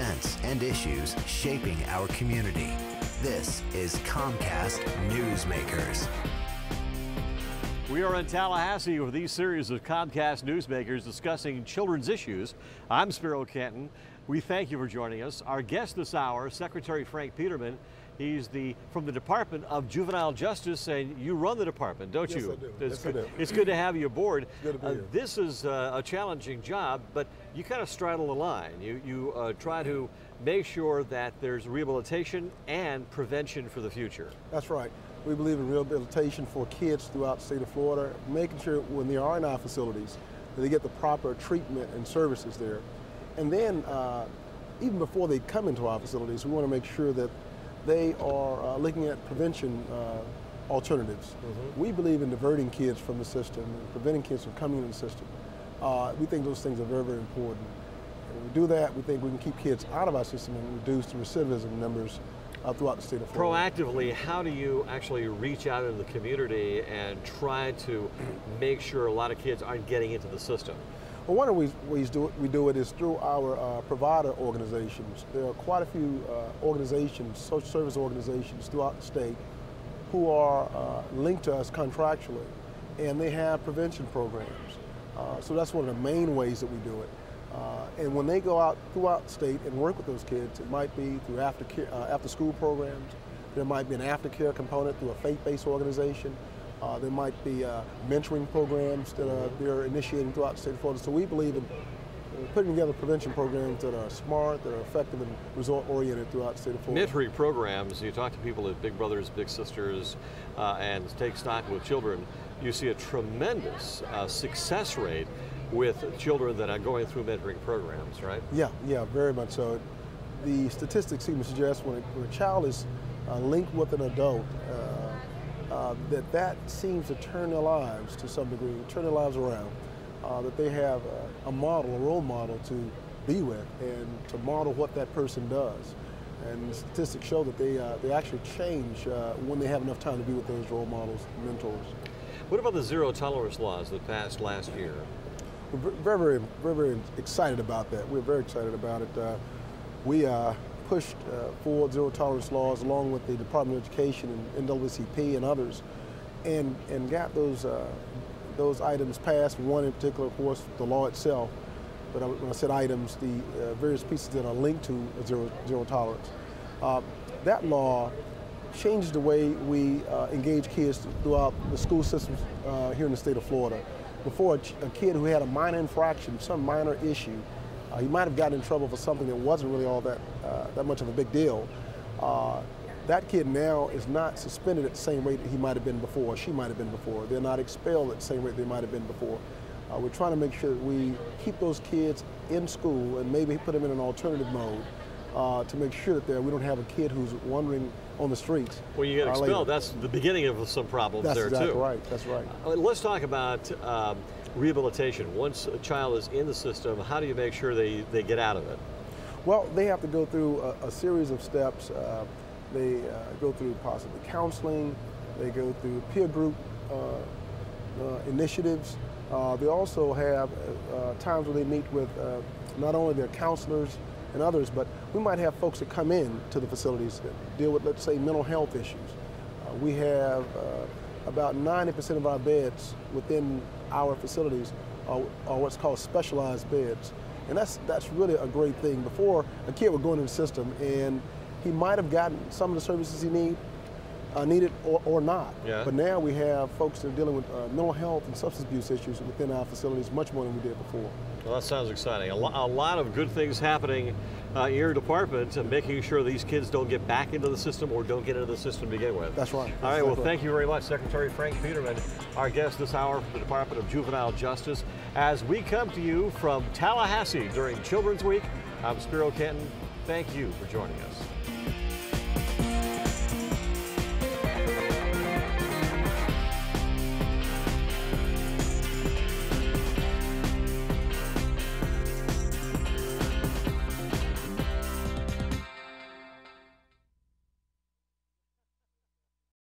events and issues shaping our community. This is Comcast Newsmakers. We are in Tallahassee with these series of Comcast Newsmakers discussing children's issues. I'm Spiro Canton. We thank you for joining us. Our guest this hour, Secretary Frank Peterman. He's from the Department of Juvenile Justice, and you run the department, don't you? I do. It's good to have you aboard. Good to be here. This is a challenging job, but you kind of straddle the line. You try to make sure that there's rehabilitation and prevention for the future. That's right. We believe in rehabilitation for kids throughout the state of Florida, making sure when they are in our facilities that they get the proper treatment and services there. And then, even before they come into our facilities, we want to make sure that they are looking at prevention alternatives. We believe in diverting kids from the system and preventing kids from coming into the system. We think those things are very, very important. And when we do that, we think we can keep kids out of our system and reduce the recidivism numbers throughout the state of Florida. Proactively, how do you actually reach out into the community and try to make sure a lot of kids aren't getting into the system? Well, one of the ways we do it is through our provider organizations. There are quite a few organizations, social service organizations throughout the state who are linked to us contractually, and they have prevention programs. So that's one of the main ways that we do it. And when they go out throughout the state and work with those kids, it might be through after school programs. There might be an aftercare component through a faith-based organization. There might be mentoring programs that they're initiating throughout the state of Florida. So we believe in putting together prevention programs that are smart, that are effective, and result-oriented throughout the state of Florida. Mentoring programs, you talk to people at Big Brothers, Big Sisters, and take stock with children, you see a tremendous success rate with children that are going through mentoring programs, right? Yeah, very much so. The statistics seem to suggest when a child is linked with an adult, that seems to turn their lives to some degree, turn their lives around, that they have a role model to be with and to model what that person does. And the statistics show that they actually change when they have enough time to be with those role models, mentors. What about the zero tolerance laws that passed last year? We're very, very excited about that. We're very excited about it. We pushed forward zero tolerance laws along with the Department of Education and NAACP and others, and got those items passed. One in particular, of course, the law itself. But when I said items, the various pieces that are linked to zero tolerance. That law changes the way we engage kids throughout the school systems here in the state of Florida. Before, a kid who had a minor infraction, some minor issue, he might have gotten in trouble for something that wasn't really all that much of a big deal. That kid now is not suspended at the same rate that he might have been before, or she might have been before. They're not expelled at the same rate they might have been before. We're trying to make sure that we keep those kids in school and maybe put them in an alternative mode to make sure that we don't have a kid who's wandering on the streets. Well, you get expelled. That's the beginning of some problems there, too. That's right. Let's talk about rehabilitation. Once a child is in the system, how do you make sure they get out of it? Well, they have to go through a series of steps. They go through possibly counseling. They go through peer group initiatives. They also have times where they meet with not only their counselors and others, but we might have folks that come in to the facilities that deal with, let's say, mental health issues. We have about 90% of our beds within our facilities are what's called specialized beds. And that's really a great thing. Before, a kid would go into the system and he might have gotten some of the services he needed or not. Yeah. But now we have folks that are dealing with mental health and substance abuse issues within our facilities much more than we did before. Well, that sounds exciting. A lot of good things happening in your department and making sure these kids don't get back into the system or don't get into the system to begin with. That's right. All right, well, thank you very much, Secretary Frank Peterman, our guest this hour from the Department of Juvenile Justice. As we come to you from Tallahassee during Children's Week, I'm Spiro Canton. Thank you for joining us.